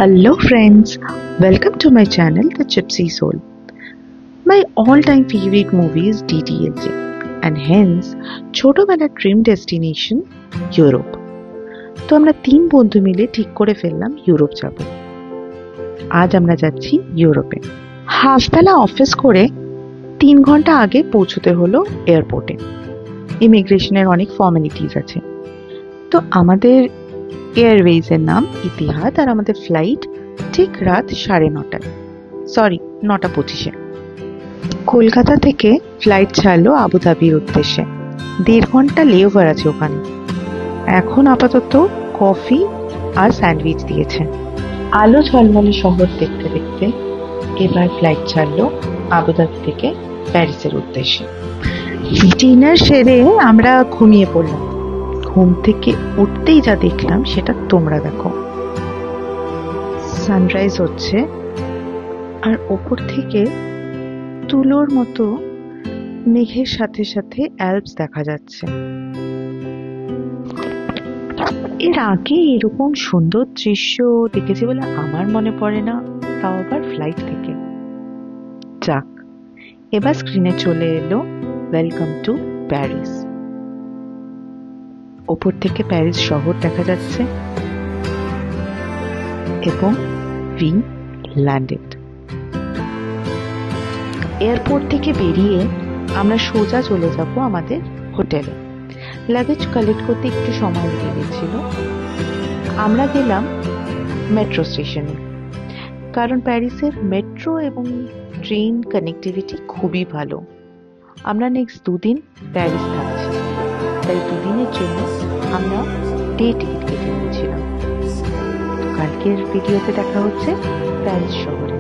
Hello friends, welcome to my channel The Gypsy Soul. My all-time favorite movie is DDLJ and hence ছোটবেলার dream destination Europe. তো আমরা তিন বন্ধু মিলে ঠিক করে ফেললাম ইউরোপ যাব। আজ আমরা যাচ্ছি ইউরোপে। হাফবেলা অফিস করে 3 ঘন্টা আগে পৌঁছতে হলো এয়ারপোর্টে। ইমিগ্রেশনের অনেক ফর্মালিটিস আছে। তো আমাদের এয়ারওয়েজের নাম ইতিহাদ আর আমাদের ফ্লাইট ঠিক রাত 9:30 সরি 9:25 কলকাতা থেকে ফ্লাইট ছাড়লো আবুধাবির উদ্দেশ্যে। 1.5 ঘন্টা লেওভার আছে ওখানে। এখন আপাতত কফি আর স্যান্ডউইচ দিয়েছে। আলো ঝলমলে শহর দেখতে দেখতে এবার ফ্লাইট ছাড়লো আবুধাবি থেকে প্যারিসের উদ্দেশ্যে। ডিনার সেরে আমরা ঘুমিয়ে পড়লাম। ঘুম থেকে উঠতেই যা দেখলাম সেটা তোমরা দেখো। সানরাইজ হচ্ছে আর ওপর থেকে তুলোর মতো মেঘের সাথে সাথে অ্যালপস দেখা যাচ্ছে। এর আগে এরকম সুন্দর দৃশ্য দেখেছি বলে আমার মনে পড়ে না, তাও আবার ফ্লাইট থেকে। যাক, এবার স্ক্রিনে চলে এলো ওয়েলকাম টু প্যারিস। ওপর থেকে প্যারিস শহর দেখা যাচ্ছে এবং উই ল্যান্ডেড। এয়ারপোর্ট থেকে বেরিয়ে আমরা সোজা চলে যাব আমাদের হোটেলে। লাগেজ কালেক্ট করতে একটু সময় লেগে গেছিল। আমরা গেলাম মেট্রো স্টেশনে, কারণ প্যারিসের মেট্রো এবং ট্রেন কানেক্টিভিটি খুবই ভালো। আমরা নেক্সট 2 দিন প্যারিস থাকছি, তাই 2 দিনের জন্য আমরা ডে টিকিট কেটে নিয়েছিলাম। কালকের ভিডিওতে দেখা হচ্ছে প্যারিস শহরে।